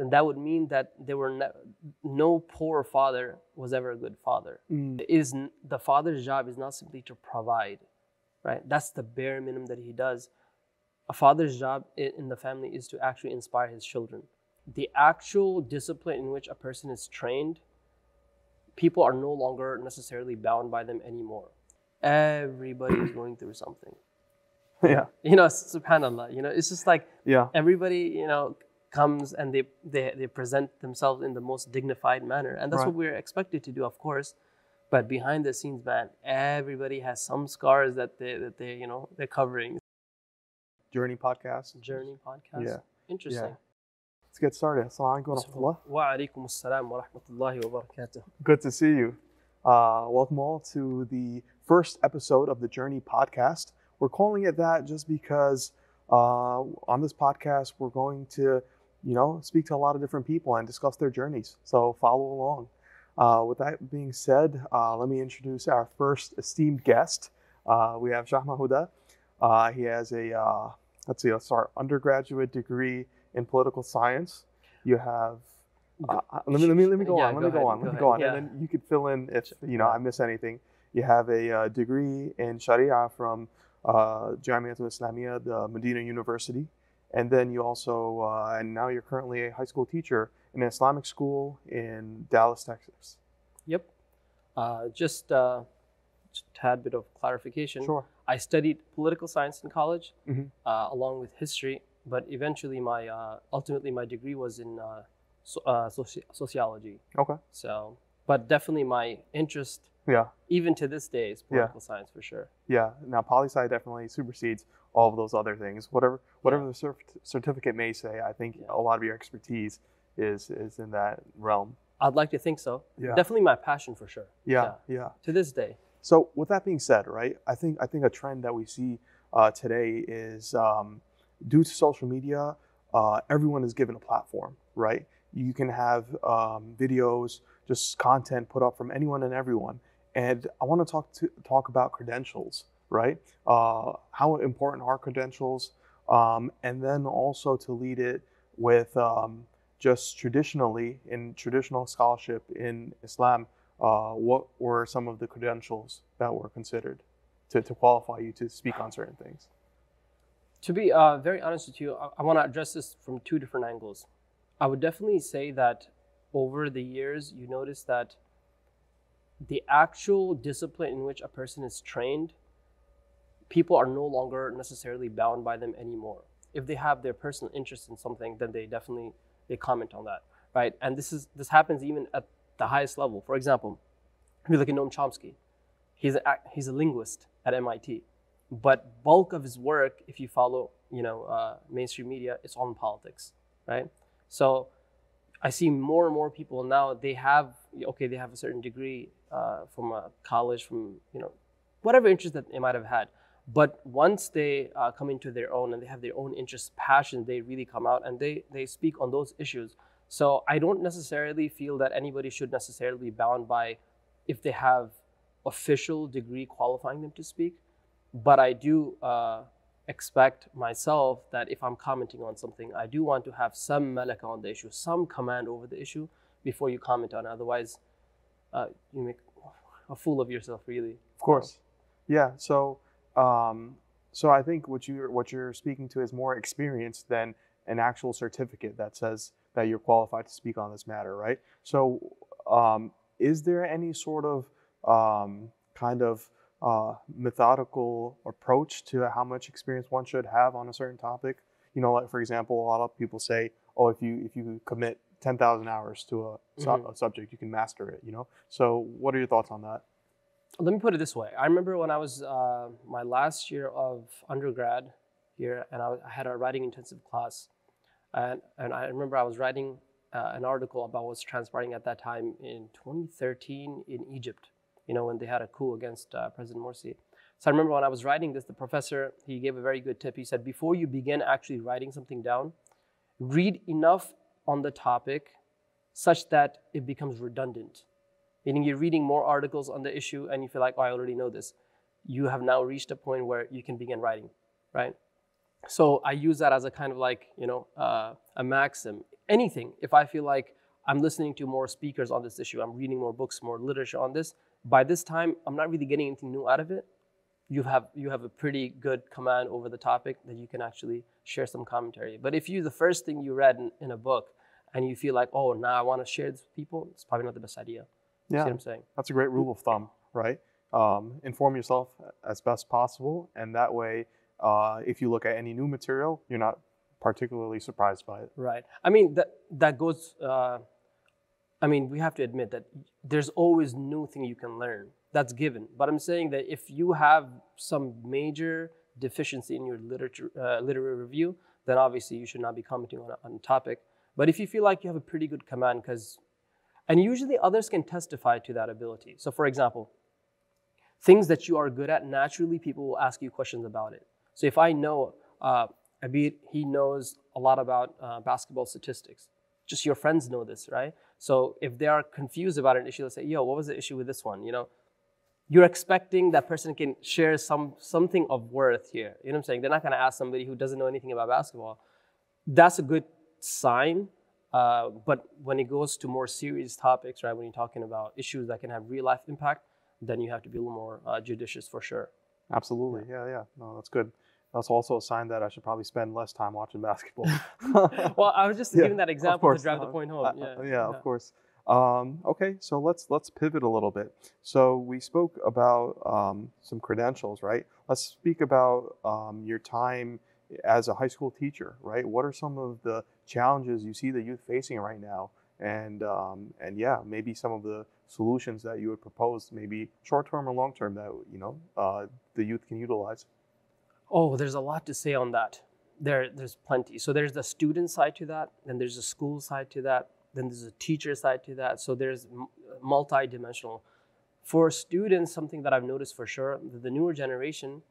then that would mean that there were no poor father was ever a good father. The father's job is not simply to provide, right? That's the bare minimum that he does. A father's job in the family is to actually inspire his children. The actual discipline in which a person is trained, people are no longer necessarily bound by them anymore. Everybody is going through something. Yeah. Subhanallah, it's just like everybody, comes and they present themselves in the most dignified manner. And that's what we're expected to do, of course. But behind the scenes, man, everybody has some scars that they're covering. Journey podcast. Yeah. Interesting. Yeah. Let's get started. Assalamu alaikum wa alaikum assalam wa rahmatullahi wa barakatuh. Good to see you. Welcome all to the first episode of the Journey podcast. We're calling it that just because on this podcast, we're going to, speak to a lot of different people and discuss their journeys. So follow along. With that being said, let me introduce our first esteemed guest. We have Shahma Hoda. He has a undergraduate degree in political science. You have let me go on, Yeah. and then you could fill in if I miss anything. You have a degree in Sharia from Jamiatul Islamiyah, the Medina University, and then you also and now you're currently a high school teacher in an Islamic school in Dallas, Texas. Yep. Just a tad bit of clarification. Sure. I studied political science in college, along with history, but eventually ultimately my degree was in sociology. Okay. So, but definitely my interest, even to this day, is political science for sure. Yeah. Now, poli-sci definitely supersedes all of those other things. Whatever the certificate may say, I think a lot of your expertise is in that realm. I'd like to think so. Yeah. Definitely my passion for sure. Yeah. To this day. So with that being said, right, I think a trend that we see today is due to social media, everyone is given a platform, right? You can have videos, just content put up from anyone and everyone. And I want to talk about credentials, right? How important are credentials? And then also to lead it with just traditionally, in traditional scholarship in Islam, what were some of the credentials that were considered to qualify you to speak on certain things? To be very honest with you, I want to address this from two different angles. I would definitely say that over the years, you notice that the actual discipline in which a person is trained, people are no longer necessarily bound by them anymore. If they have their personal interest in something, then they comment on that, right? And this happens even at the highest level. For example, if you look at Noam Chomsky, he's a linguist at MIT, but bulk of his work, if you follow mainstream media, it's on politics, right? So I see more and more people now, they have a certain degree from a college, from whatever interest that they might have had. But once they come into their own and they have their own interests, passions, they really come out and they speak on those issues. So I don't necessarily feel that anybody should necessarily be bound by if they have official degree qualifying them to speak. But I do expect myself that if I'm commenting on something, I do want to have some malaka on the issue, some command over the issue before you comment on it. Otherwise, you make a fool of yourself, really. Of course. Yeah. So I think what you're speaking to is more experience than an actual certificate that says that you're qualified to speak on this matter, right? So is there any sort of kind of methodical approach to how much experience one should have on a certain topic? Like for example, a lot of people say, oh, if you commit 10,000 hours to a subject, you can master it, So what are your thoughts on that? Let me put it this way. I remember when I was my last year of undergrad here, and I had a writing intensive class. And I remember I was writing an article about what was transpiring at that time in 2013 in Egypt, when they had a coup against President Morsi. So I remember when I was writing this, the professor, he gave a very good tip. He said, before you begin actually writing something down, read enough on the topic such that it becomes redundant. Meaning you're reading more articles on the issue and you feel like, oh, I already know this. You have now reached a point where you can begin writing, right? So I use that as a kind of like, a maxim. Anything, if I feel like I'm listening to more speakers on this issue, I'm reading more books, more literature on this, by this time, I'm not really getting anything new out of it. You have a pretty good command over the topic that you can actually share some commentary. But if the first thing you read in a book and you feel like, oh, now I want to share this with people, it's probably not the best idea. See Yeah, what I'm saying? that's a great rule of thumb, right? Inform yourself as best possible, and that way, if you look at any new material, you're not particularly surprised by it. Right. I mean, that goes. We have to admit that there's always new thing you can learn. That's given. But I'm saying that if you have some major deficiency in your literary review, then obviously you should not be commenting on a topic. But if you feel like you have a pretty good command, and usually others can testify to that ability. So for example, things that you are good at, naturally people will ask you questions about it. So if I know Abid, he knows a lot about basketball statistics. Just your friends know this, right? So if they are confused about an issue, they'll say, yo, what was the issue with this one? You're expecting that person can share something of worth here. You know what I'm saying? They're not going to ask somebody who doesn't know anything about basketball. That's a good sign. But when it goes to more serious topics, right, when you're talking about issues that can have real life impact, then you have to be a little more judicious for sure. Absolutely. Yeah. No, that's good. That's also a sign that I should probably spend less time watching basketball. Well, I was just giving that example to drive the point home. Yeah, of course. Okay, so let's pivot a little bit. So we spoke about some credentials, right? Let's speak about your time as a high school teacher, right? What are some of the challenges you see the youth facing right now? And yeah, maybe some of the solutions that you would propose, maybe short term or long term, that the youth can utilize. Oh, there's a lot to say on that. There's plenty. So there's the student side to that, then there's the school side to that, then there's a teacher side to that. So there's multi-dimensional. For students, something that I've noticed for sure, the newer generation,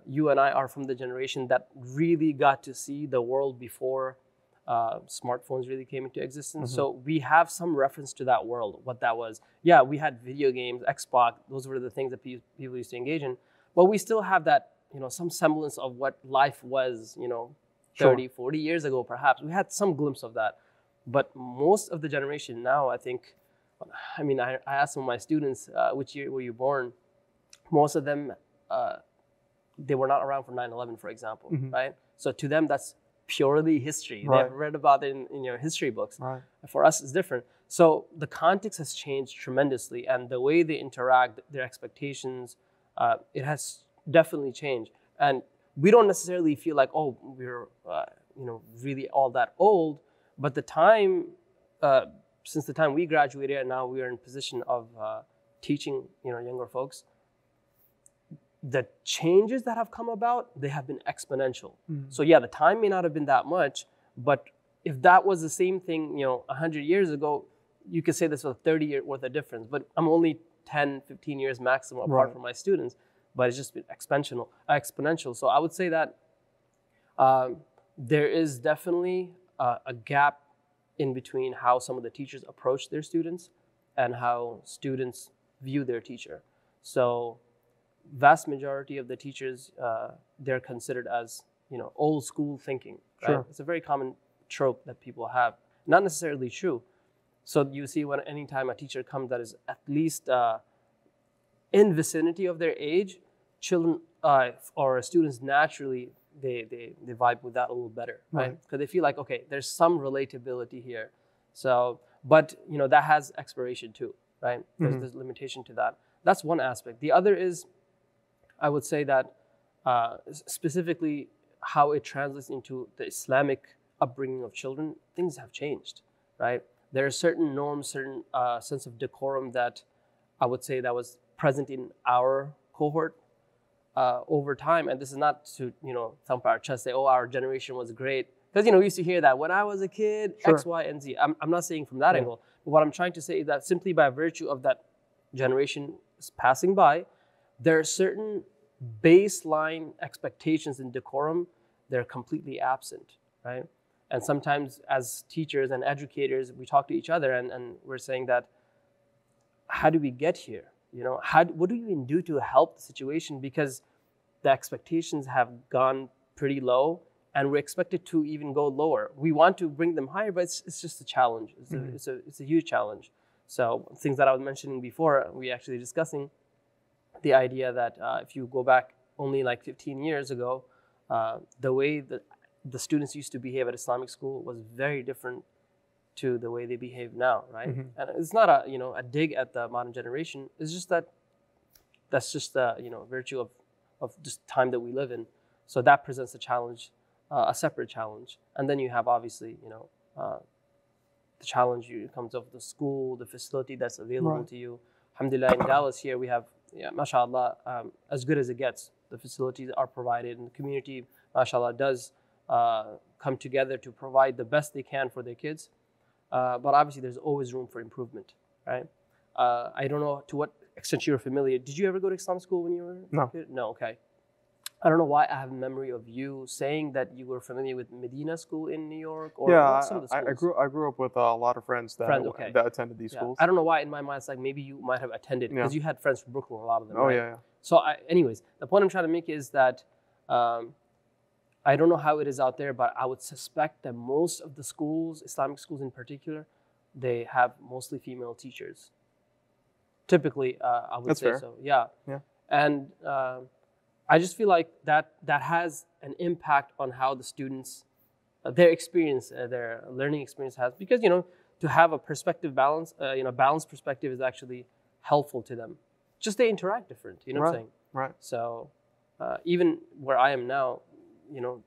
you and I are from the generation that really got to see the world before smartphones really came into existence. Mm-hmm. So we have some reference to that world, what that was. Yeah, we had video games, Xbox, those were the things that people used to engage in. But we still have that, some semblance of what life was, 30, 40 years ago, perhaps. We had some glimpse of that. But most of the generation now, I think, I asked some of my students, which year were you born? Most of them, they were not around for 9/11, for example, mm-hmm. right? So to them, that's purely history. Right. They've read about it in history books. Right. For us, it's different. So the context has changed tremendously, and the way they interact, their expectations, it has definitely changed. And we don't necessarily feel like, oh, we're really all that old, but the time, since the time we graduated and now we are in position of teaching younger folks, the changes that have come about, they have been exponential. Mm-hmm. So yeah, the time may not have been that much, but if that was the same thing 100 years ago, you could say this was a 30-year worth of difference. But I'm only 10, 15 years maximum apart from my students, but it's just been exponential. So I would say that there is definitely a gap in between how some of the teachers approach their students and how students view their teacher. So vast majority of the teachers, they're considered as, old school thinking. Right? Sure. It's a very common trope that people have. Not necessarily true. So you see anytime a teacher comes that is at least in vicinity of their age, children or students naturally, they vibe with that a little better, right? Because they feel like, okay, there's some relatability here. So, but, that has expiration too, right? There's limitation to that. That's one aspect. The other is, I would say that specifically how it translates into the Islamic upbringing of children, things have changed, right? There are certain norms, certain sense of decorum that I would say that was present in our cohort over time. And this is not to, thump our chest, say, oh, our generation was great. Because, we used to hear that when I was a kid, sure. X, Y, and Z. I'm not saying from that angle. But what I'm trying to say is that simply by virtue of that generation passing by, there are certain baseline expectations in decorum, they're completely absent, right? And sometimes as teachers and educators, we talk to each other and we're saying that, how do we get here? What do you even do to help the situation? Because the expectations have gone pretty low, and we're expected to even go lower. We want to bring them higher, but it's just a challenge. It's a huge challenge. So things that I was mentioning before, we actually discussing the idea that if you go back only like 15 years ago, the way that the students used to behave at Islamic school was very different to the way they behave now, right? And it's not a dig at the modern generation. It's just that's just the virtue of just time that we live in. So that presents a challenge, a separate challenge. And then you have obviously the challenge comes of the school, the facility that's available to you. Alhamdulillah, in Dallas here we have, mashallah, as good as it gets. The facilities are provided, and the community, mashallah, does come together to provide the best they can for their kids. But obviously, there's always room for improvement, right? I don't know to what extent you're familiar. Did you ever go to Islamic school when you were a kid? No, okay. I don't know why I have a memory of you saying that you were familiar with Medina School in New York or some of the schools. I grew up with a lot of friends that attended these schools. I don't know why in my mind it's like maybe you might have attended because you had friends from Brooklyn, a lot of them. Oh, right? yeah. So anyways, the point I'm trying to make is that I don't know how it is out there, but I would suspect that most of the schools, Islamic schools in particular, they have mostly female teachers. Typically, I would say so. Yeah. And I just feel like that has an impact on how the students, their experience, their learning experience has, because to have a perspective balance, balanced perspective is actually helpful to them. Just they interact different. You know what I'm saying? Right. So even where I am now,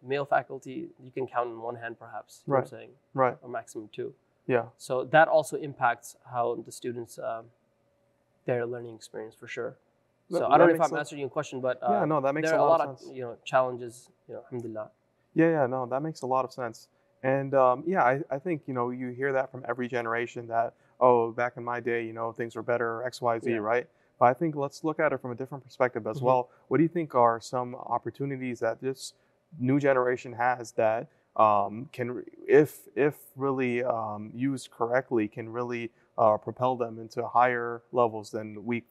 male faculty you can count on one hand, perhaps. You know what I'm saying? Right. Or maximum two. Yeah. So that also impacts how the students their learning experience for sure. So I don't know if I'm answering your question, but that makes there are a lot of challenges, alhamdulillah. No, that makes a lot of sense. And I think, you hear that from every generation that, back in my day, things were better, X, Y, Z, right? But I think let's look at it from a different perspective as well. What do you think are some opportunities that this new generation has that can, if really used correctly, can really propel them into higher levels than we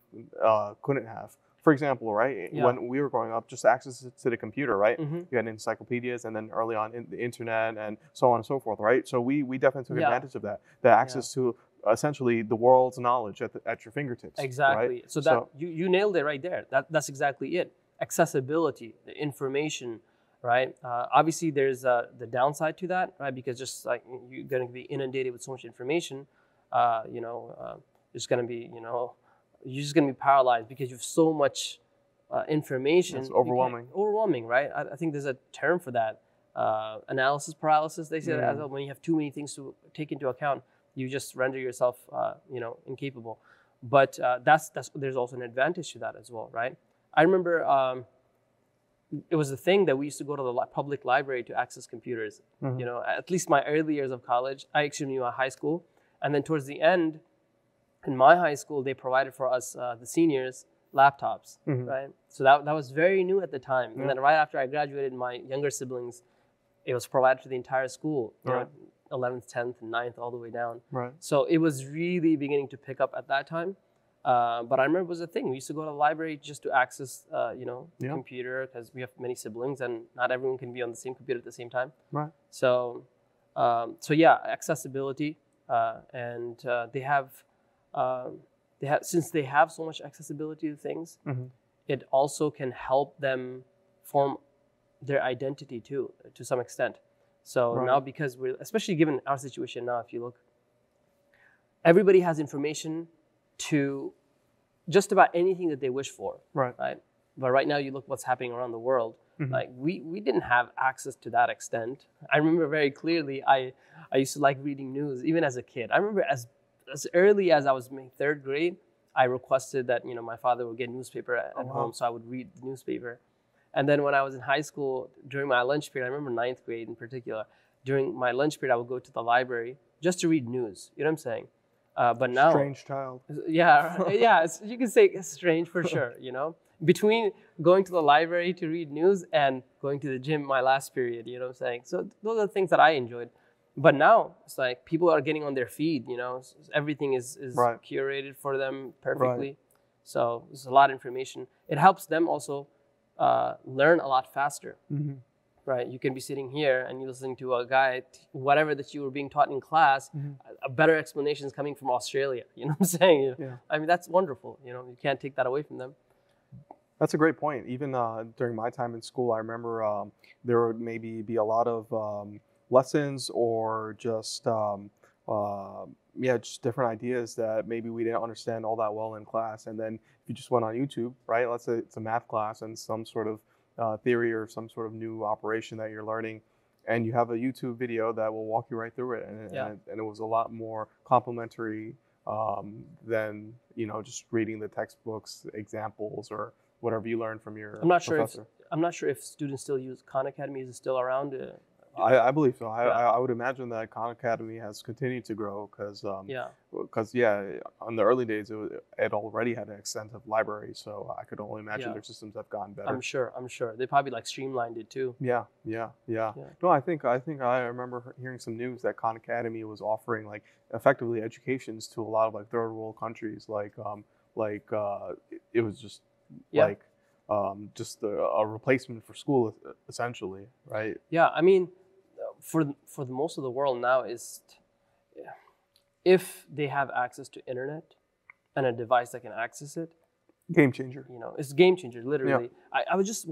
couldn't have? For example, right, when we were growing up, just access to the computer, right? You had encyclopedias, and then early on in the internet, and so on and so forth, right? So we definitely took advantage of that. The access to essentially the world's knowledge at your fingertips. Exactly. Right? So you nailed it right there. That's exactly it. Accessibility, the information, right? Obviously, there's the downside to that, right? Because just like you're going to be inundated with so much information, it's going to be, you're just going to be paralyzed because you have so much information. It's overwhelming. Overwhelming, right? I think there's a term for that. Analysis paralysis, they say that as well. When you have too many things to take into account, you just render yourself, incapable. But there's also an advantage to that as well, right? I remember it was a thing that we used to go to the public library to access computers. At least my early years of college, I actually knew high school. And then towards the end, in my high school, they provided for us, the seniors, laptops, right? So that was very new at the time. And then right after I graduated, my younger siblings, it was provided to the entire school, 11th, 10th, and 9th, all the way down. Right. So it was really beginning to pick up at that time. But I remember it was a thing. We used to go to the library just to access, the computer, because we have many siblings and not everyone can be on the same computer at the same time. Right. So accessibility, and they have since they have so much accessibility to things, it also can help them form their identity too, to some extent. So now, because we're, especially given our situation now, if you look, everybody has information to just about anything that they wish for, right? But right now, you look what's happening around the world. Like we didn't have access to that extent. I remember very clearly. I used to like reading news even as a kid. I remember as early as I was in 3rd grade, I requested that my father would get a newspaper at home, so I would read the newspaper. And then when I was in high school, during my lunch period, I remember 9th grade in particular, during my lunch period, I would go to the library just to read news. You know what I'm saying? But now, strange child. Yeah, you can say strange for sure. Between going to the library to read news and going to the gym, my last period. You know what I'm saying? So those are the things that I enjoyed. But now it's like people are getting on their feed. Everything is curated for them perfectly. So there's a lot of information. It helps them also learn a lot faster. right? You can be sitting here and you're listening to a guy, whatever that you were being taught in class, a better explanation is coming from Australia. You know what I'm saying? Yeah. I mean, that's wonderful. You can't take that away from them. That's a great point. Even during my time in school, I remember there would maybe be a lot of lessons or just just different ideas that maybe we didn't understand all that well in class. And then if you just went on YouTube, right? Let's say it's a math class and some sort of theory or some sort of new operation that you're learning, and you have a YouTube video that will walk you right through it. And it was a lot more complimentary than just reading the textbooks, examples, or whatever you learned from your professor. I'm not sure if students still use Khan Academy. Is it still around? I believe so. I would imagine that Khan Academy has continued to grow because in the early days it already had an extensive library, so I could only imagine their systems have gotten better. I'm sure they probably streamlined it too. Yeah. No, I think I remember hearing some news that Khan Academy was offering effectively educations to a lot of third world countries. It was just just a replacement for school essentially, right? Yeah, I mean, for the most of the world now if they have access to internet and a device that can access it, game changer. It's a game changer, literally. Yeah. I was just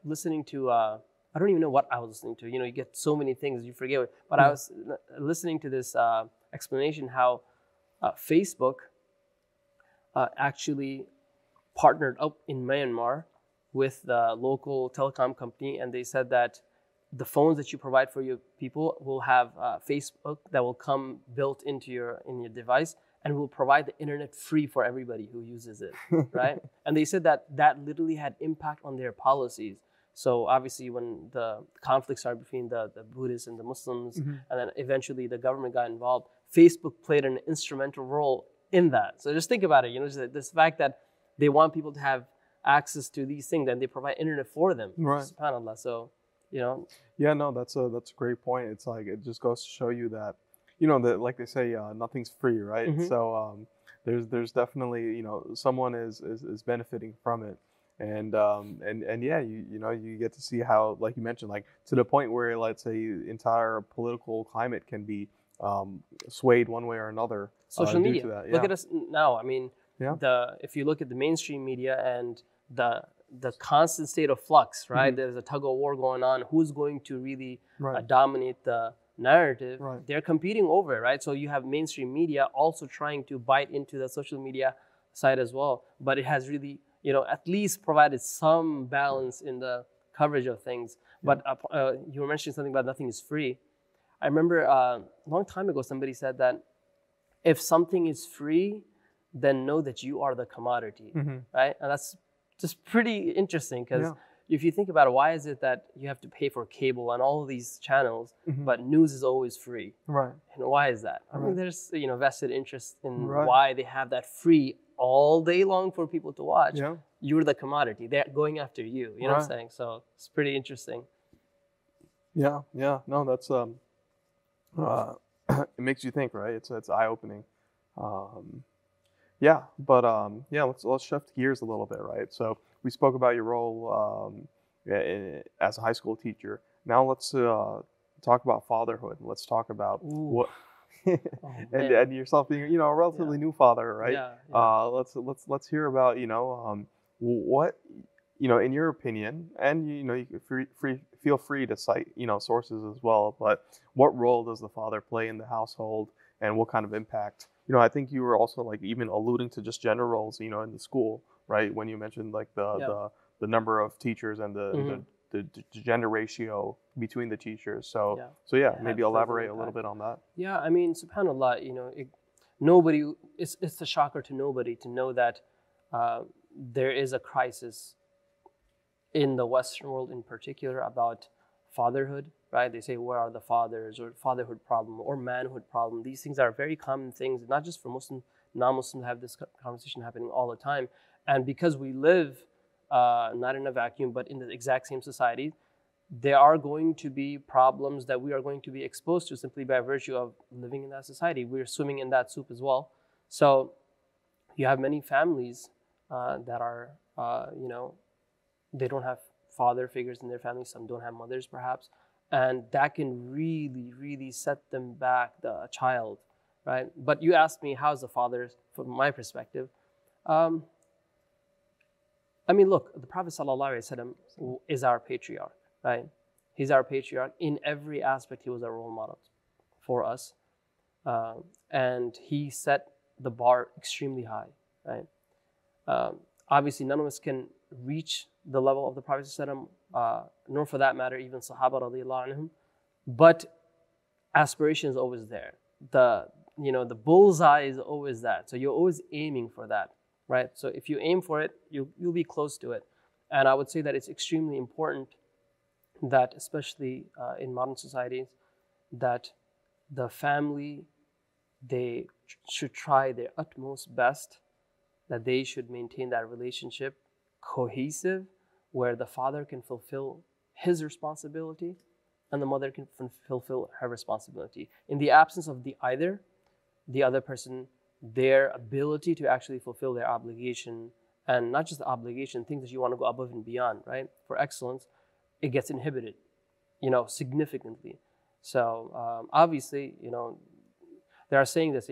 listening to I don't even know what I was listening to. You get so many things you forget. But I was listening to this explanation how Facebook actually partnered up in Myanmar with the local telecom company, and they said that the phones that you provide for your people will have Facebook that will come built into your device, and will provide the internet free for everybody who uses it, right? And they said that literally had impact on their policies. So obviously when the conflict started between the Buddhists and the Muslims, and then eventually the government got involved, Facebook played an instrumental role in that. So just think about it, just this fact that they want people to have access to these things and they provide internet for them. Right. SubhanAllah. So, Yeah, no, that's a great point. It's it just goes to show you that, that like they say, nothing's free, right? So there's definitely, someone is benefiting from it. And yeah, you get to see how, like you mentioned, to the point where, let's say, entire political climate can be swayed one way or another. Social media. Due to that. Yeah. Look at us now. I mean, Yeah. If you look at the mainstream media and the constant state of flux, right? There's a tug of war going on. Who's going to really dominate the narrative? Right. They're competing over it, right? So you have mainstream media also trying to bite into the social media side as well. But it has really, at least provided some balance in the coverage of things. Yeah. But you were mentioning something about nothing is free. I remember a long time ago somebody said that if something is free, then know that you are the commodity, right? And that's just pretty interesting because if you think about it, why is it that you have to pay for cable on all of these channels, but news is always free? Right. And why is that? I mean, there's vested interest in why they have that free all day long for people to watch. Yeah. You're the commodity. They're going after you. You know what I'm saying? So it's pretty interesting. Yeah. No, that's it makes you think, right? It's eye-opening. Let's shift gears a little bit, right? So we spoke about your role as a high school teacher. Now let's talk about fatherhood. Let's talk about what and yourself being a relatively new father, right? Let's hear about what in your opinion, and you can feel free to cite sources as well. But what role does the father play in the household, and what kind of impact? I think you were also even alluding to just gender roles, in the school, right? When you mentioned the number of teachers and the gender ratio between the teachers. So maybe elaborate a little bit on that. Yeah, I mean, subhanAllah, it's a shocker to nobody to know that there is a crisis in the Western world in particular about fatherhood, right? They say, where are the fathers, or fatherhood problem, or manhood problem. These things are very common things, not just for Muslims, non-Muslims have this conversation happening all the time. And because we live not in a vacuum, but in the exact same society, there are going to be problems that we are going to be exposed to simply by virtue of living in that society. We're swimming in that soup as well. So you have many families that are, they don't have father figures in their family, some don't have mothers perhaps, and that can really, really set them back, the child, right? But you asked me, how's the father from my perspective? Um, I mean, look, the Prophet ﷺ is our patriarch, right? He's our patriarch. In every aspect, he was a role model for us. And he set the bar extremely high, right? Obviously, none of us can reach the level of the Prophet ﷺ, nor for that matter, even Sahaba radiallahu anhum. But aspiration is always there. The bullseye is always that. So you're always aiming for that, right? So if you aim for it, you'll be close to it. And I would say that it's extremely important that, especially in modern societies, that the family, they should try their utmost best, that they should maintain that relationship cohesive, where the father can fulfill his responsibility and the mother can fulfill her responsibility. In the absence of the other person, their ability to actually fulfill their obligation, and not just the obligation, things that you want to go above and beyond, right? For excellence, it gets inhibited, significantly. So obviously, they are saying this,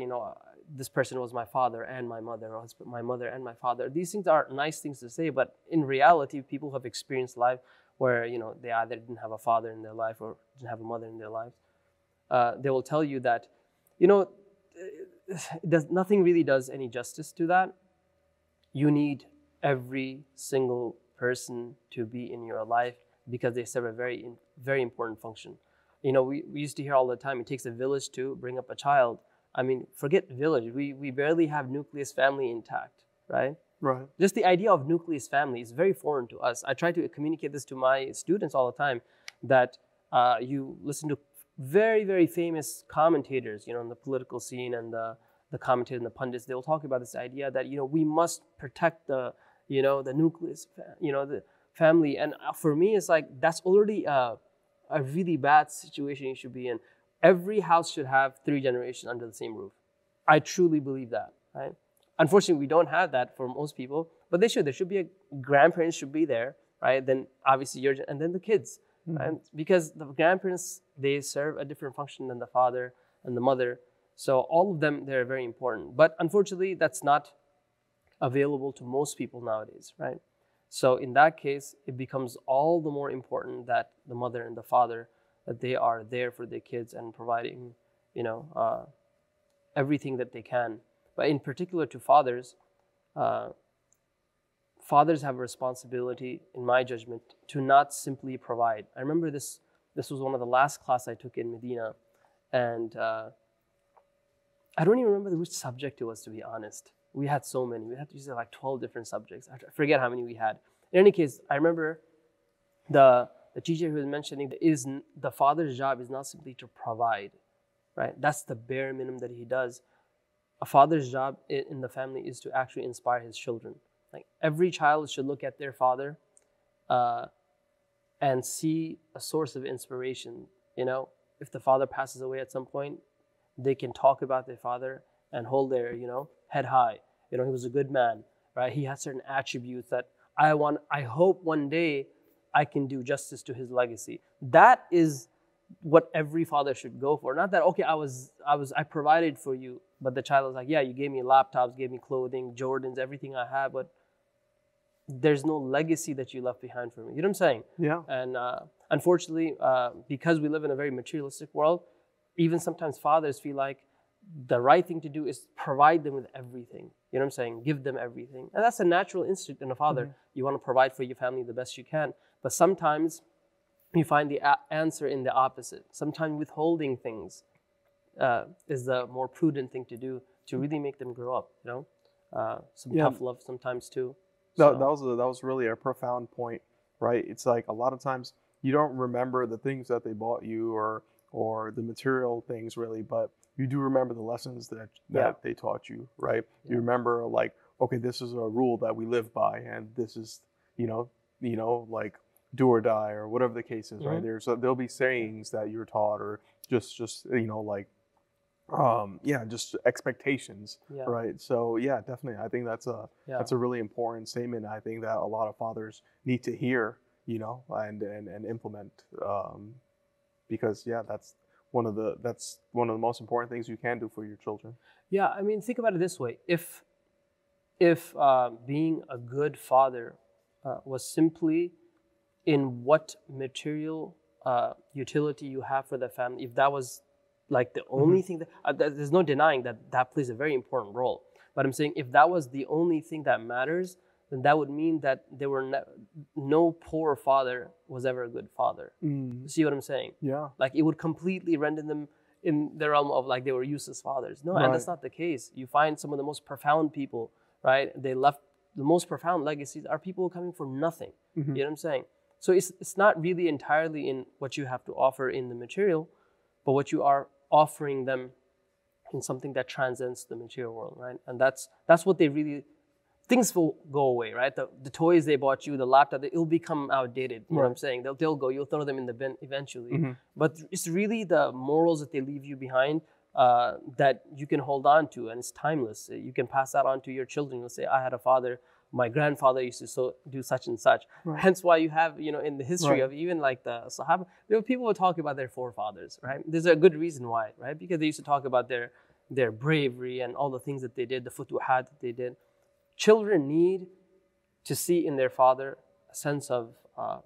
this person was my father and my mother, or my mother and my father. These things are nice things to say, but in reality, people have experienced life where, they either didn't have a father in their life or didn't have a mother in their lives. They will tell you that, nothing really does any justice to that. You need every single person to be in your life because they serve a very, very important function. We used to hear all the time, it takes a village to bring up a child. I mean, forget village. We barely have nucleus family intact, right? Right. Just the idea of nucleus family is very foreign to us. I try to communicate this to my students all the time, that you listen to very, very famous commentators, in the political scene, and the commentators and the pundits, they'll talk about this idea that, we must protect the nucleus, the family. And for me, it's like, that's already a really bad situation you should be in. Every house should have 3 generations under the same roof. I truly believe that, right? Unfortunately, we don't have that for most people, but they should. There should be grandparents should be there, right? Then obviously and then the kids, right? Because the grandparents, they serve a different function than the father and the mother. So all of them, they're very important. But unfortunately, that's not available to most people nowadays, right? So in that case, it becomes all the more important that the mother and the father, that they are there for their kids and providing, everything that they can. But in particular to fathers, fathers have a responsibility, in my judgment, to not simply provide. I remember this was one of the last class I took in Medina, and I don't even remember which subject it was, to be honest. We had so many. We had to use like 12 different subjects. I forget how many we had. In any case, I remember the teacher who was mentioning is the father's job is not simply to provide, right? That's the bare minimum that he does. A father's job in the family is to actually inspire his children. Like, every child should look at their father and see a source of inspiration. If the father passes away at some point, they can talk about their father and hold their, head high. He was a good man, right? He had certain attributes that I hope one day I can do justice to his legacy. That is what every father should go for. Not that, okay, I provided for you, but the child was like, yeah, you gave me laptops, gave me clothing, Jordans, everything I have, but there's no legacy that you left behind for me. You know what I'm saying? Yeah. And unfortunately, because we live in a very materialistic world, even sometimes fathers feel like the right thing to do is provide them with everything. You know what I'm saying? Give them everything. And that's a natural instinct in a father. Mm-hmm. You want to provide for your family the best you can. But sometimes you find the answer in the opposite. Sometimes withholding things is the more prudent thing to do to really make them grow up. Some tough love sometimes too. So. That was really a profound point, right? It's like a lot of times you don't remember the things that they bought you or the material things really, but you do remember the lessons that they taught you, right? Yeah. You remember like, okay, this is a rule that we live by, and this is, like do or die or whatever the case is, right? There'll be sayings that you're taught, or just just expectations, right? So definitely, I think that's a really important statement. I think that a lot of fathers need to hear, and implement, because that's one of the most important things you can do for your children. Yeah, I mean, think about it this way: if being a good father was simply in what material utility you have for the family, if that was like the only thing there's no denying that plays a very important role. But I'm saying if that was the only thing that matters, then that would mean that there were no poor father was ever a good father. You see what I'm saying? Yeah. Like it would completely render them in the realm of like they were useless fathers. No, and that's not the case. You find some of the most profound people, right? They left the most profound legacies are people coming from nothing. You know what I'm saying? So it's not really entirely in what you have to offer in the material, but what you are offering them in something that transcends the material world, right? And that's what they really, things will go away, right? The toys they bought you, the laptop, it'll become outdated. You know what I'm saying? They'll go, you'll throw them in the bin eventually. But it's really the morals that they leave you behind that you can hold on to, and it's timeless. You can pass that on to your children. You'll say, I had a father, my grandfather used to do such and such. Hence why you have, in the history of even like the Sahaba, there were people who talk about their forefathers, right? There's a good reason why, right? Because they used to talk about their bravery and all the things that they did, the futuhat that they did. Children need to see in their father a sense of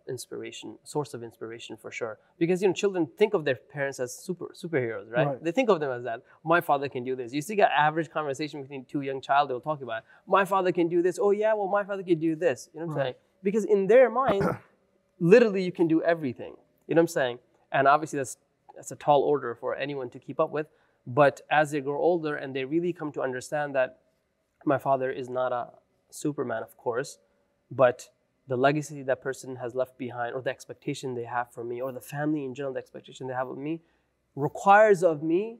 inspiration, a source of inspiration for sure. Because children think of their parents as superheroes, right? They think of them as that. My father can do this. You see, an average conversation between two young child, they'll talk about, my father can do this. Oh yeah, well my father can do this. You know what I'm saying? Because in their mind, literally you can do everything. You know what I'm saying? And obviously that's a tall order for anyone to keep up with. But as they grow older and they really come to understand that my father is not a Superman, of course, but the legacy that person has left behind, or the expectation they have from me, or the family in general, the expectation they have of me, requires of me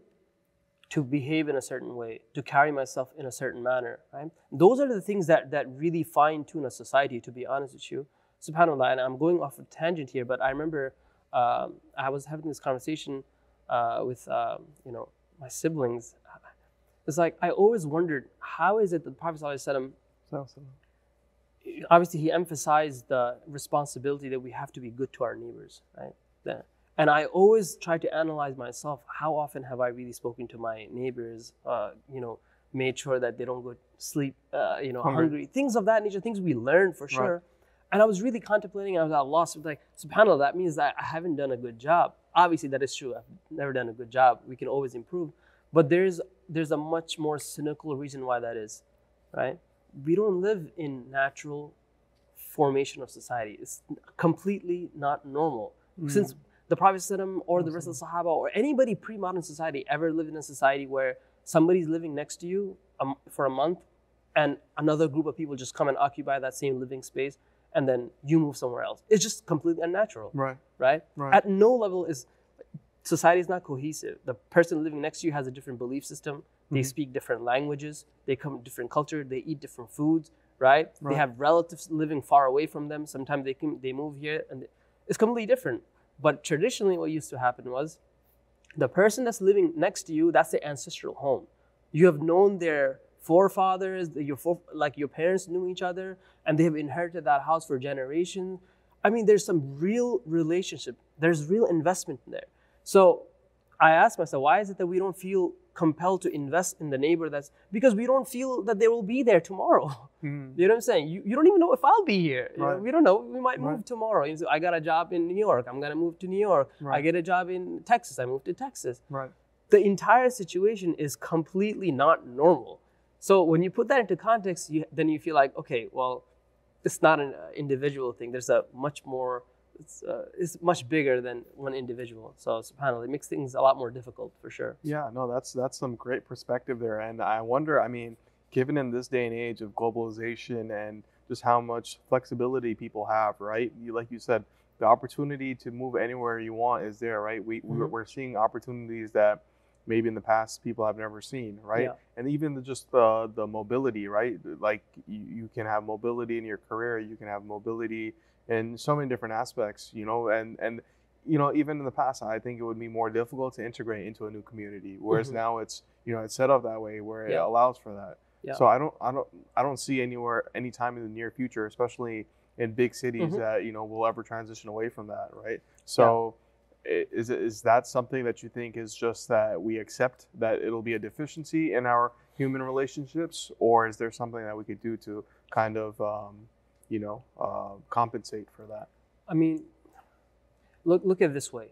to behave in a certain way, to carry myself in a certain manner, right? Those are the things that really fine-tune a society, to be honest with you. SubhanAllah, and I'm going off a tangent here, but I remember I was having this conversation with my siblings. It's like, I always wondered, how is it that the Prophet ﷺ, obviously he emphasized the responsibility that we have to be good to our neighbors, right? And I always try to analyze myself, how often have I really spoken to my neighbors, made sure that they don't go to sleep, hungry, things of that nature, things we learn for sure. And I was really contemplating, I was at loss, like, subhanAllah, that means that I haven't done a good job. Obviously that is true, I've never done a good job, we can always improve. But there's a much more cynical reason why that is, right? We don't live in natural formation of society. It's completely not normal. Since the Prophet ﷺ or the rest of the Sahaba or anybody pre-modern society ever lived in a society where somebody's living next to you for a month and another group of people just come and occupy that same living space and then you move somewhere else. It's just completely unnatural, right? At no level is society is not cohesive. The person living next to you has a different belief system. They speak different languages. They come from different culture. They eat different foods, right? They have relatives living far away from them. Sometimes they move here, and it's completely different. But traditionally, what used to happen was the person that's living next to you, that's their ancestral home. You have known their forefathers, your parents knew each other, and they have inherited that house for generations. I mean, there's some real relationship. There's real investment in there. So I asked myself, why is it that we don't feel compelled to invest in the neighbor? Because we don't feel that they will be there tomorrow. You know what I'm saying? You don't even know if I'll be here. We don't know. We might move tomorrow. So I got a job in New York. I'm going to move to New York. I get a job in Texas. I move to Texas. The entire situation is completely not normal. So when you put that into context, then you feel like, okay, well, it's not an individual thing. There's a much more... It's much bigger than one individual. So subhanAllah, it makes things a lot more difficult for sure. Yeah, no, that's some great perspective there. And I wonder, I mean, given in this day and age of globalization and just how much flexibility people have, right? Like you said, the opportunity to move anywhere you want is there, right? We're seeing opportunities that maybe in the past people have never seen, right? And even just the mobility, right? Like you can have mobility in your career, you can have mobility in so many different aspects, and even in the past, I think it would be more difficult to integrate into a new community. Whereas now it's set up that way where it allows for that. So I don't see any time in the near future, especially in big cities Mm-hmm. that will ever transition away from that, right? So is that something that you think is just that we accept that it'll be a deficiency in our human relationships, or is there something that we could do to kind of compensate for that? I mean, look at it this way.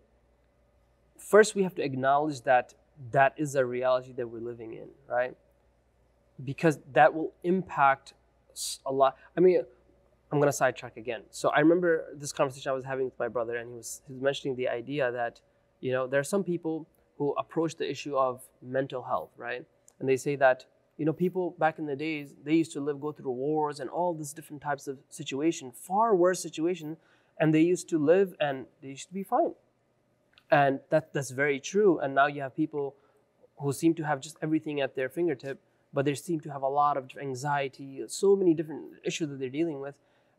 First, we have to acknowledge that that is a reality that we're living in, right? Because that will impact a lot. I mean, I'm gonna sidetrack again. So I remember this conversation I was having with my brother, and he was mentioning the idea that there are some people who approach the issue of mental health, right? And they say that people back in the days, they used to go through wars and all these different types of situation, far worse situation, and they used to live and they used to be fine. And that's very true. And now you have people who seem to have just everything at their fingertip, but they seem to have a lot of anxiety, so many different issues that they're dealing with.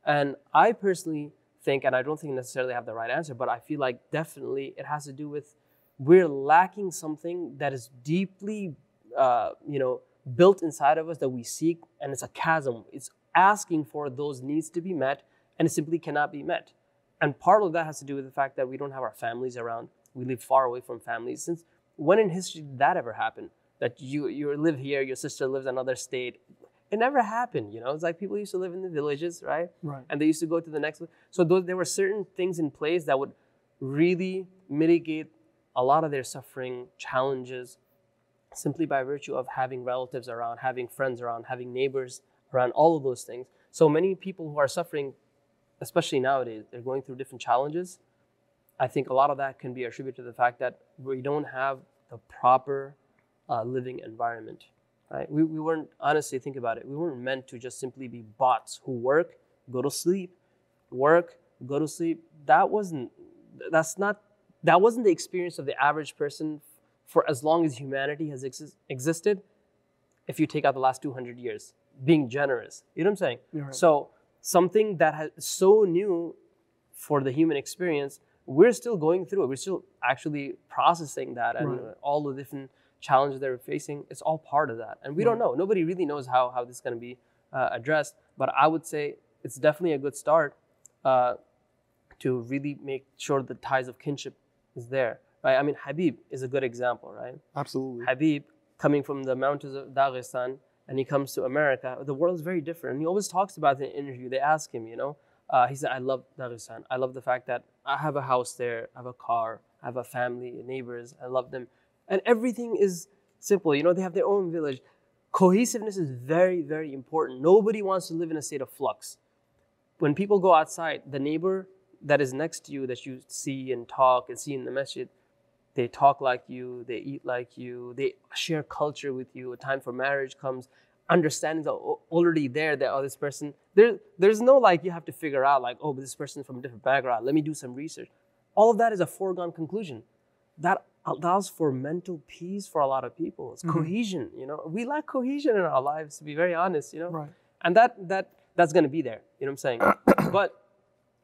And I personally think, and I don't think necessarily have the right answer, but I feel like definitely it has to do with we're lacking something that is deeply, built inside of us that we seek, and it's a chasm. It's asking for those needs to be met, and it simply cannot be met. And part of that has to do with the fact that we don't have our families around. We live far away from families. Since when in history did that ever happen? That you live here, your sister lives in another state. It never happened, It's like people used to live in the villages, right? Right. And they used to go to the next one. So there were certain things in place that would really mitigate a lot of their suffering, challenges, simply by virtue of having relatives around, having friends around, having neighbors around, all of those things. So many people who are suffering, especially nowadays, they're going through different challenges. I think a lot of that can be attributed to the fact that we don't have the proper living environment, right? We weren't, honestly, think about it, we weren't meant to just simply be bots who work, go to sleep, work, go to sleep. That wasn't the experience of the average person for as long as humanity has existed, if you take out the last 200 years, being generous. You know what I'm saying? Right. So something that is so new for the human experience, we're still going through it. We're still actually processing that, and all the different challenges that we're facing. It's all part of that. And we don't know. Nobody really knows how this is going to be addressed. But I would say it's definitely a good start to really make sure the ties of kinship is there. Right? I mean, Habib is a good example, right? Absolutely. Habib, coming from the mountains of Dagestan, and he comes to America, the world is very different. And he always talks about it in an interview. They ask him, he said, I love Dagestan. I love the fact that I have a house there, I have a car, I have a family, neighbors, I love them. And everything is simple. They have their own village. Cohesiveness is very, very important. Nobody wants to live in a state of flux. When people go outside, the neighbor that is next to you that you see and talk and see in the masjid, they talk like you, they eat like you, they share culture with you. A time for marriage comes, understandings are already there that, this person, there's no you have to figure out but this person is from a different background, let me do some research. All of that is a foregone conclusion. That allows for mental peace for a lot of people. It's cohesion, We lack cohesion in our lives, to be very honest, Right. And that's going to be there, you know what I'm saying?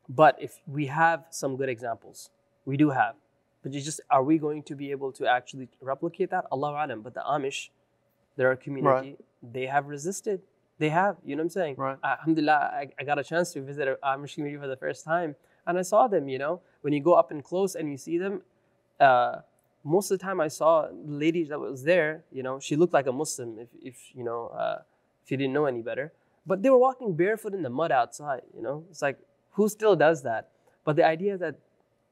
But if we have some good examples, we do have. But are we going to be able to actually replicate that? Allahu alam. But the Amish, they're a community. Right. They have resisted. They have, you know what I'm saying? Right. Alhamdulillah, I got a chance to visit an Amish community for the first time. And I saw them, When you go up and close and you see them, most of the time I saw the lady that was there, she looked like a Muslim if you didn't know any better. But they were walking barefoot in the mud outside, It's like, who still does that? But the idea that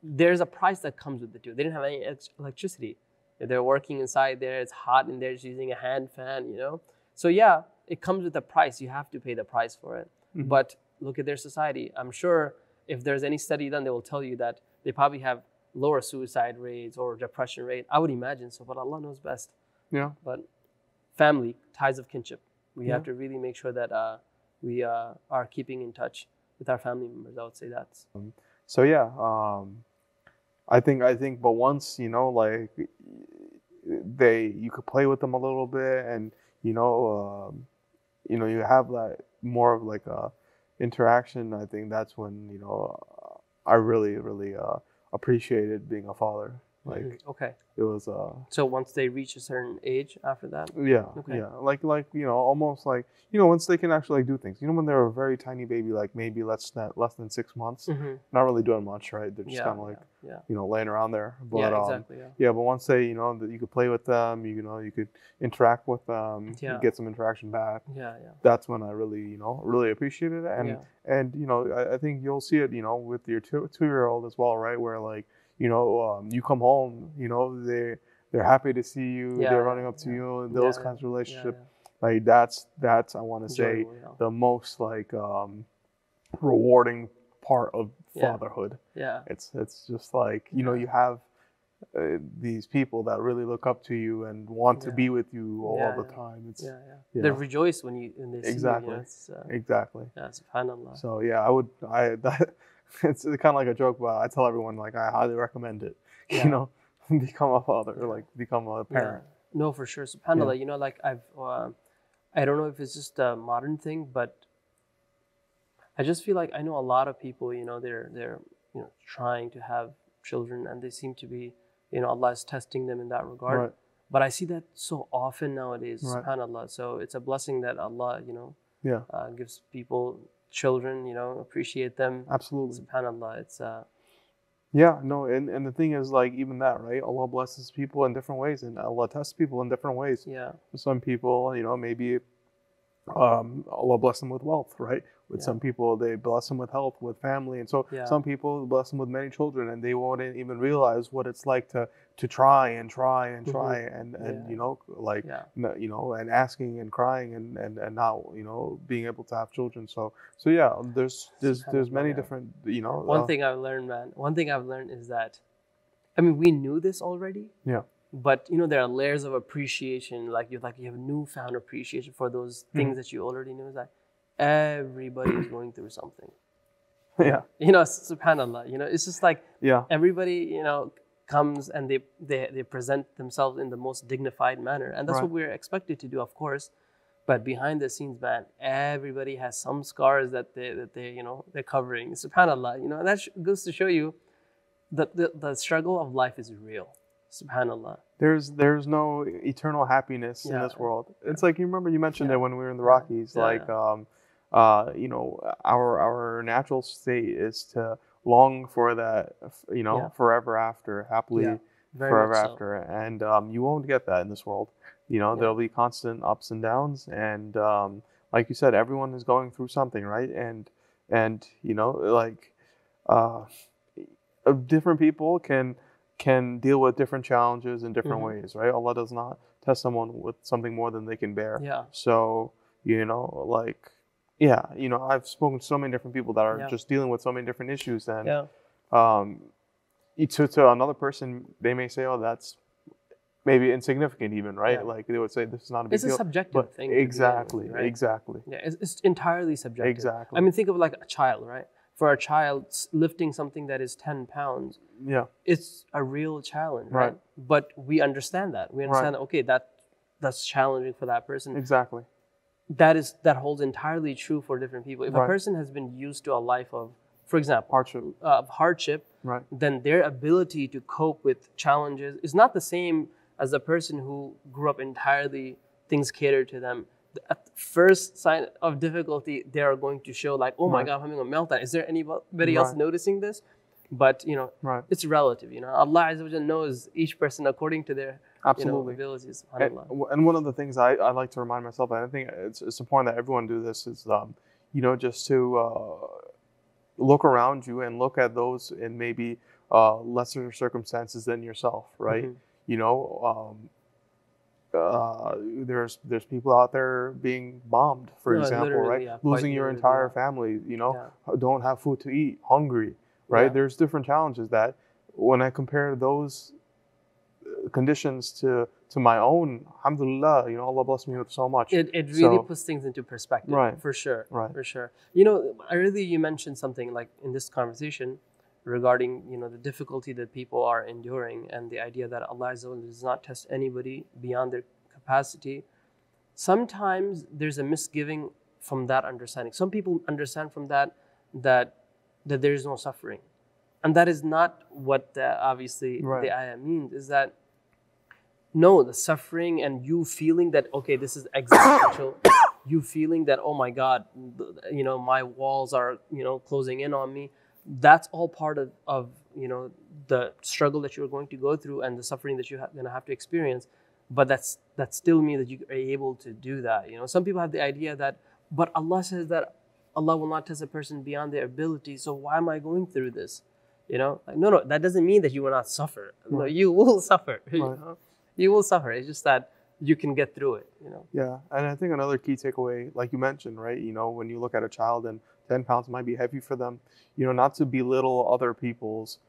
there's a price that comes with it too. They didn't have any electricity. They're working inside there. It's hot in there. Just using a hand fan, So yeah, it comes with a price. You have to pay the price for it. Mm-hmm. But look at their society. I'm sure if there's any study done, they will tell you that they probably have lower suicide rates or depression rate. I would imagine so, but Allah knows best. Yeah. But family, ties of kinship. We have to really make sure that we are keeping in touch with our family members. I would say that. So yeah, I think, but once you could play with them a little bit, and you have that more of a interaction. I think that's when I really appreciated being a father. Like Okay. it was So once they reach a certain age after that? yeah, Okay. yeah, like almost like once they can actually like do things. Do they're a very tiny baby, like maybe less than 6 months, Mm-hmm. not really doing much, right? They're just Yeah, kind of like yeah. laying around there. But Yeah, exactly. Yeah. yeah, but once they that you could play with them, you could interact with them, you Yeah. get some interaction back. Yeah, yeah. That's when I really really appreciated it, Yeah. and I think you'll see it with your 2-year-old as well, right? Where like you come home, they're happy to see you. Yeah, They're yeah, running up to yeah. you. Yeah, Those yeah. kinds of Yeah, relationship, yeah. like that's I want to say Enjoyable, yeah. the most like rewarding part of Yeah. fatherhood. Yeah. It's just like Yeah. you have these people that really look up to you and want to Yeah. be with you all Yeah, the yeah. time. It's Yeah, yeah. They rejoice when they see you. exactly It's exactly. yeah, subhanallah. So yeah, it's kind of like a joke, but I tell everyone like I highly recommend it. Yeah. Become a father or Yeah. like become a Yeah. parent. No, for sure. SubhanAllah, like I don't know if it's just a modern thing, but I just feel like I know a lot of people, they're trying to have children and they seem to be, Allah is testing them in that regard. Right. But I see that so often nowadays, Right. SubhanAllah. So it's a blessing that Allah, Yeah. Gives people children, appreciate them. Absolutely. SubhanAllah. It's Yeah, no, and the thing is like even that, right? Allah blesses people in different ways and Allah tests people in different ways. yeah. Some people, maybe Allah bless them with wealth, right? With Yeah. some people, they bless them with health, with family, and so Yeah. some people bless them with many children, and they won't even realize what it's like to try and try and try and Yeah. like Yeah. and asking and crying and not being able to have children. So yeah, there's many yeah. different One thing I've learned, man. One thing I've learned is that, I mean, we knew this already. yeah. But there are layers of appreciation. Like you have newfound appreciation for those things that you already knew. It's like everybody is going through something. Yeah. SubhanAllah. It's just like Yeah. everybody comes and they present themselves in the most dignified manner, and that's Right. what we're expected to do, of course. But behind the scenes, man, everybody has some scars that they're covering. SubhanAllah. And that goes to show you that the struggle of life is real. SubhanAllah. There's no eternal happiness in this world. It's like you remember you mentioned it when we were in the Rockies. Like our natural state is to long for that forever after, happily forever after, and you won't get that in this world. There'll be constant ups and downs, and like you said, everyone is going through something, right? And like different people can deal with different challenges in different ways, right? Allah does not test someone with something more than they can bear. Yeah. So, I've spoken to so many different people that are just dealing with so many different issues, and to another person, they may say, "Oh, that's maybe insignificant," even, right? Yeah. Like they would say, "This is not a big deal." It's a subjective thing. Exactly, right? exactly. Yeah, it's entirely subjective. Exactly. I mean, think of like a child, right? For a child, lifting something that is 10 pounds, it's a real challenge, right? But we understand that. We understand that, okay, that's challenging for that person. Exactly. That holds entirely true for different people. If a person has been used to a life of, for example, hardship, then their ability to cope with challenges is not the same as a person who grew up entirely, things catered to them. At the first sign of difficulty, they are going to show like, oh my God, I'm having a meltdown. Is there anybody else noticing this? But it's relative. Allah Azza wa Jalla knows each person according to their abilities. And one of the things I like to remind myself, and I think it's important that everyone do this, is just to look around you and look at those in maybe lesser circumstances than yourself, right? There's people out there being bombed, for example, right? Losing your entire family, don't have food to eat, hungry, right? There's different challenges that when I compare those conditions to my own, alhamdulillah, Allah bless me with so much. It really puts things into perspective, for sure, for sure. You mentioned something like in this conversation regarding the difficulty that people are enduring and the idea that Allah Azza wa Jalla does not test anybody beyond their capacity. Sometimes there's a misgiving from that understanding. Some people understand from that there is no suffering. And that is not what obviously Right. the ayah means, is that no, the suffering and you feeling that, okay, this is existential, you feeling that, oh my God, my walls are, closing in on me. That's all part of the struggle that you're going to go through and the suffering that you're going to have to experience. But that still means that you are able to do that. Some people have the idea that, but Allah says that Allah will not test a person beyond their ability. So why am I going through this? No, that doesn't mean that you will not suffer. No, Right. you will suffer. Right. You will suffer. It's just that you can get through it. Yeah, and I think another key takeaway, like you mentioned, right? When you look at a child and 10 pounds might be heavy for them, not to belittle other people's,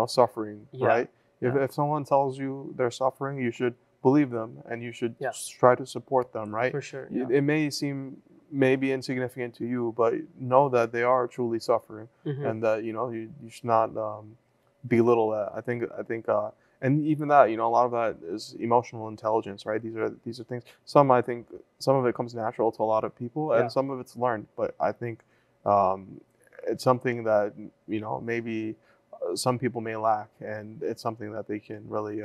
suffering, Yeah. right? Yeah. If someone tells you they're suffering, you should believe them and you should Yeah. try to support them, right? For sure. It may seem maybe insignificant to you, but know that they are truly suffering, Mhm. and that you should not belittle that. I think and even that, a lot of that is emotional intelligence, right? These are things. I think some of it comes natural to a lot of people, and Yeah. some of it's learned. But I think it's something that maybe some people may lack, and it's something that they can really.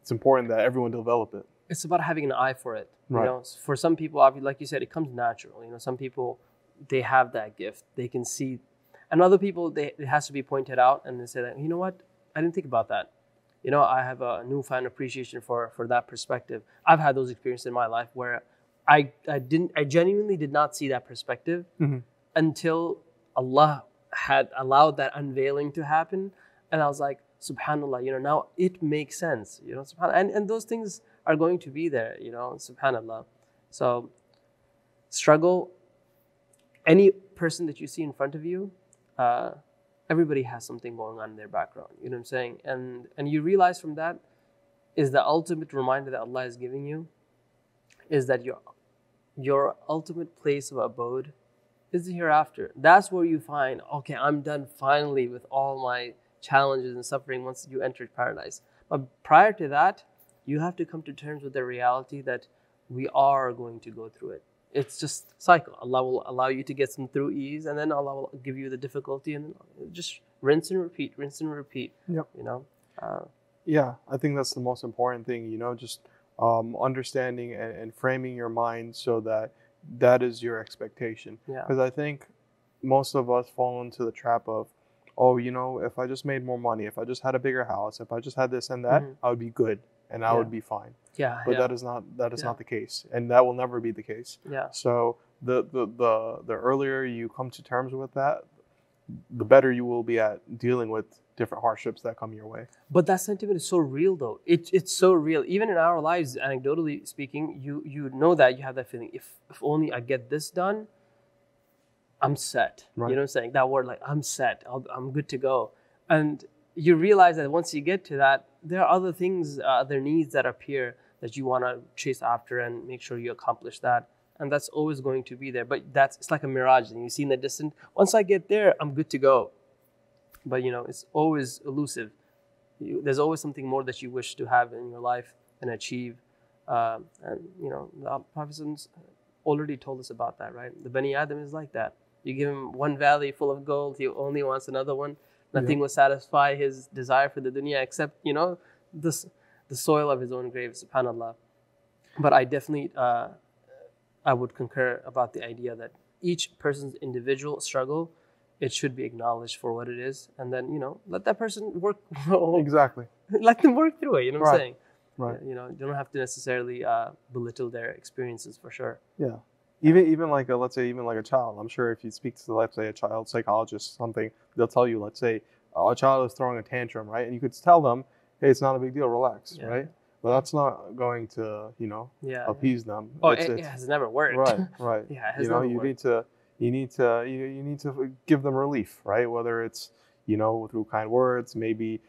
It's important that everyone develop it. It's about having an eye for it. Right. For some people, obviously, like you said, it comes natural. Some people, they have that gift. They can see, and other people, it has to be pointed out, and they say that, you know what, I didn't think about that. I have a newfound appreciation for that perspective. I've had those experiences in my life where I genuinely did not see that perspective Mm-hmm. until Allah had allowed that unveiling to happen, and I was like, Subhanallah, now it makes sense. Subhanallah, and those things are going to be there. Subhanallah. So struggle. Any person that you see in front of you, everybody has something going on in their background. You know what I'm saying? And you realize from that is the ultimate reminder that Allah is giving you is that your ultimate place of abode is the hereafter. That's where you find, okay, I'm done finally with all my challenges and suffering once you entered paradise. But prior to that, you have to come to terms with the reality that we are going to go through it. It's just cycle. Allah will allow you to get some through ease, and then Allah will give you the difficulty, and then just rinse and repeat, rinse and repeat. Yep. Yeah, I think that's the most important thing, just understanding and framing your mind so that is your expectation. Yeah. Because I think most of us fall into the trap of, oh, if I just made more money, if I just had a bigger house, if I just had this and that, I would be good and I would be fine. Yeah. But that is not the case, and that will never be the case. Yeah. So the earlier you come to terms with that, the better you will be at dealing with different hardships that come your way. But that sentiment is so real, though. It's so real. Even in our lives, anecdotally speaking, you know that you have that feeling. If only I get this done, I'm set. Right. You know what I'm saying? That word, like, I'm set. I'm good to go. And you realize that once you get to that, there are other things, other needs that appear that you want to chase after and make sure you accomplish that. And that's always going to be there. But it's like a mirage, and you see in the distance. Once I get there, I'm good to go. But it's always elusive. There's always something more that you wish to have in your life and achieve. And the Prophet already told us about that, right? The Bani Adam is like that. You give him one valley full of gold, he only wants another one. Nothing will satisfy his desire for the dunya except the soil of his own grave. Subhanallah. But I definitely I would concur about the idea that each person's individual struggle, it should be acknowledged for what it is, and then let that person work. Exactly. Let them work through it. You know what I'm saying? Right. You don't have to necessarily belittle their experiences for sure. Yeah. Even like let's say even like a child. I'm sure if you speak to, let's say, a child psychologist or something, they'll tell you, let's say a child is throwing a tantrum, right? And you could tell them, hey, it's not a big deal, relax, right? But that's not going to appease them. Oh, it has never worked. Right. Yeah, it has never worked. You need to give them relief, right? Whether it's through kind words, maybe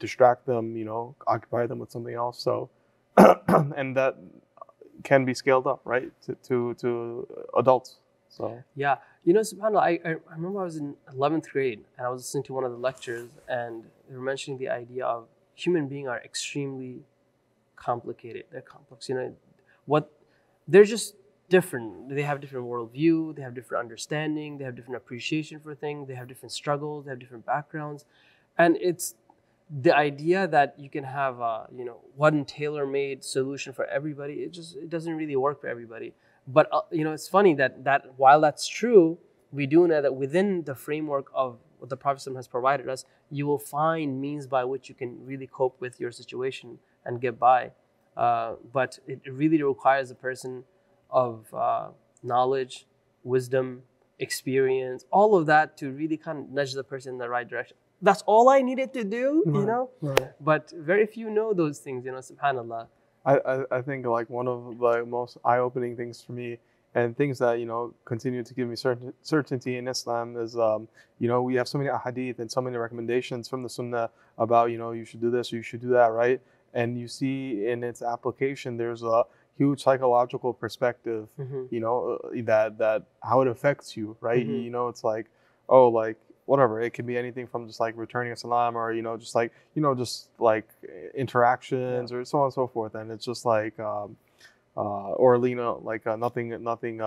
distract them, occupy them with something else. So and that can be scaled up, right, to adults. So yeah, subhanAllah, I remember I was in 11th grade and I was listening to one of the lectures, and they were mentioning the idea of human beings are extremely complicated. They're complex. different. They have different worldview, they have different understanding, they have different appreciation for things, they have different struggles, they have different backgrounds. And it's the idea that you can have a, one tailor-made solution for everybody. It doesn't really work for everybody. But it's funny that while that's true, we do know that within the framework of what the Prophet has provided us, you will find means by which you can really cope with your situation and get by. But it really requires a person of knowledge, wisdom, experience, all of that to really kind of nudge the person in the right direction. That's all I needed to do, Right. But very few know those things, subhanAllah. I think like one of the most eye-opening things for me, and things that continue to give me certainty in Islam, is we have so many ahadith and so many recommendations from the Sunnah about you should do this or you should do that, right? And you see in its application there's a huge psychological perspective, that how it affects you, right? It's like, oh, like whatever, it can be anything from just like returning a salam, or just like interactions, or so on and so forth. And it's just like or like nothing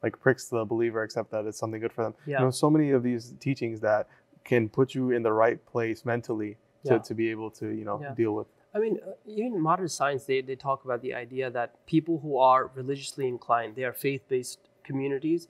like pricks the believer except that it's something good for them. So many of these teachings that can put you in the right place mentally to be able to deal with. I mean, even modern science, they talk about the idea that people who are religiously inclined, they are faith-based communities,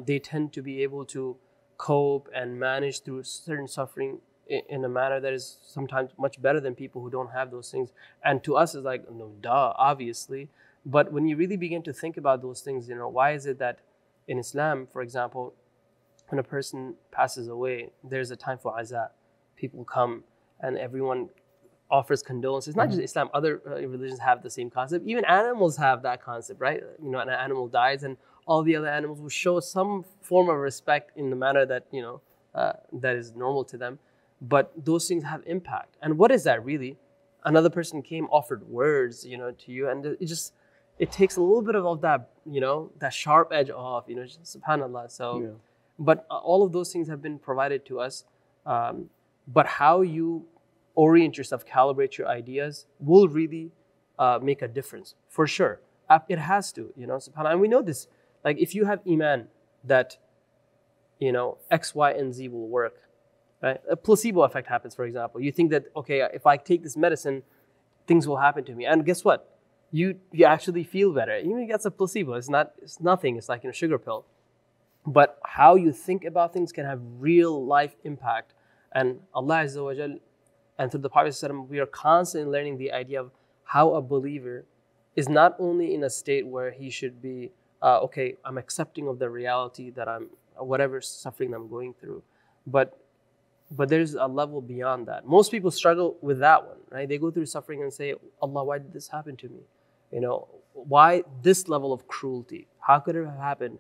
they tend to be able to cope and manage through certain suffering in a manner that is sometimes much better than people who don't have those things. And to us, it's like, no, duh, obviously. But when you really begin to think about those things, why is it that in Islam, for example, when a person passes away, there's a time for azah. People come and everyone offers condolences. Not just Islam, other religions have the same concept. Even animals have that concept, right? An animal dies and all the other animals will show some form of respect in the manner that, that is normal to them. But those things have impact. And what is that really? Another person came, offered words, to you, and it takes a little bit of that, that sharp edge off, subhanAllah. So, but all of those things have been provided to us. But how you orient yourself, calibrate your ideas will really make a difference, for sure. It has to, subhanAllah. And we know this. Like if you have iman that, X, Y, and Z will work, right? A placebo effect happens, for example. You think that, okay, if I take this medicine, things will happen to me. And guess what? You actually feel better. Even if that's a placebo, it's nothing. It's like a sugar pill. But how you think about things can have real life impact. And Allah Azza wa Jal, and through the Prophet ﷺ, we are constantly learning the idea of how a believer is not only in a state where he should be, okay, I'm accepting of the reality that whatever suffering I'm going through, but there's a level beyond that. Most people struggle with that one, right? They go through suffering and say, Allah, why did this happen to me? Why this level of cruelty? How could it have happened?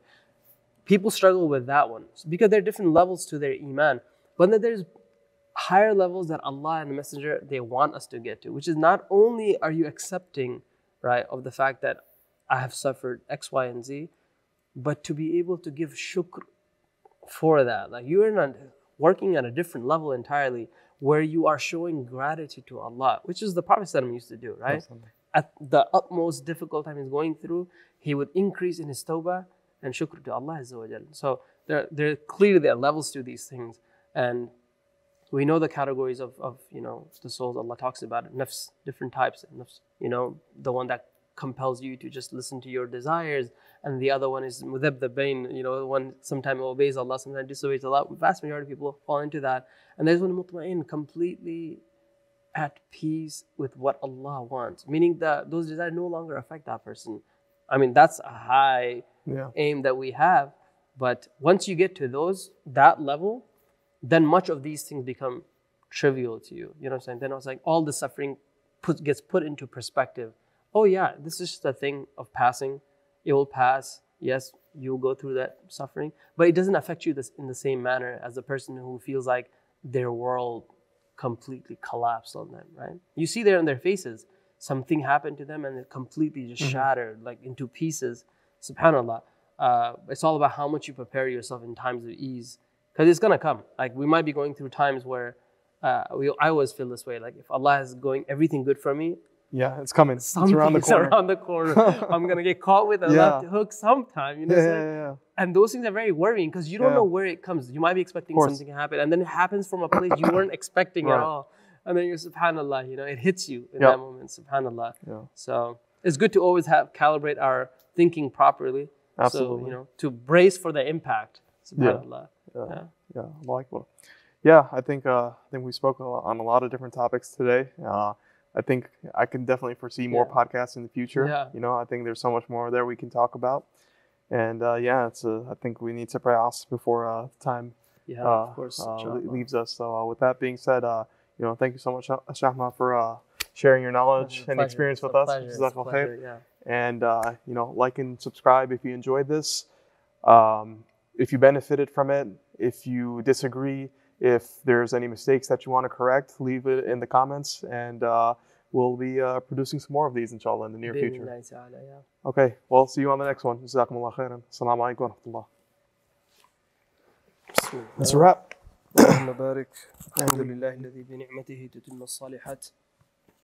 People struggle with that one because there are different levels to their iman. But then there's higher levels that Allah and the Messenger, they want us to get to, which is not only are you accepting, right, of the fact that I have suffered X, Y, and Z, but to be able to give shukr for that. Like you are not working at a different level entirely, where you are showing gratitude to Allah, which is the Prophet ﷺ used to do, right? Absolutely. At the utmost difficult time he's going through, he would increase in his tawbah and shukr to Allah Azza wa Jal. So there clearly there are levels to these things. And we know the categories of the souls Allah talks about, nafs, different types of nafs. The one that compels you to just listen to your desires, and the other one is mudhabdhabain, the one sometimes obeys Allah, sometimes disobeys Allah. Vast majority of people fall into that. And there's one mutma'in, completely at peace with what Allah wants, meaning that those desires no longer affect that person. I mean, that's a high aim that we have. But once you get to that level, then much of these things become trivial to you. You know what I'm saying? Then I was like, all the suffering gets put into perspective. Oh yeah, this is just a thing of passing. It will pass. Yes, you'll go through that suffering, but it doesn't affect you in the same manner as a person who feels like their world completely collapsed on them, right? You see there in their faces, something happened to them and it completely just shattered, like into pieces. SubhanAllah. It's all about how much you prepare yourself in times of ease. Because it's going to come. Like we might be going through times where I always feel this way. Like if Allah is going everything good for me, Yeah, it's coming. Something it's around the corner. around the corner. I'm gonna get caught with a left hook sometime. You know what I'm saying? Yeah. And those things are very worrying because you don't know where it comes. You might be expecting something to happen, and then it happens from a place you weren't expecting at all. And then you're subhanallah, you know, it hits you in that moment, subhanallah. Yeah. So it's good to always calibrate our thinking properly. Absolutely. So, you know, to brace for the impact, subhanallah. Yeah. Likewise. Yeah, I think we spoke on a lot of different topics today. I think I can definitely foresee more podcasts in the future. Yeah. You know, I think there's so much more there we can talk about. And I think we need to prayas before time of course, leaves us. So with that being said, you know, thank you so much, Shahma, for sharing your knowledge and experience with us. And you know, like and subscribe if you enjoyed this. If you benefited from it, if you disagree, if there's any mistakes that you want to correct, leave it in the comments, and we'll be producing some more of these, inshallah, in the near future. Okay, well, see you on the next one. Jazakumullah khairan. Assalamu alaikum wa rahmatullah. That's a wrap. اللهم بارك الحمد لله الذي بنعمته تتم الصالحات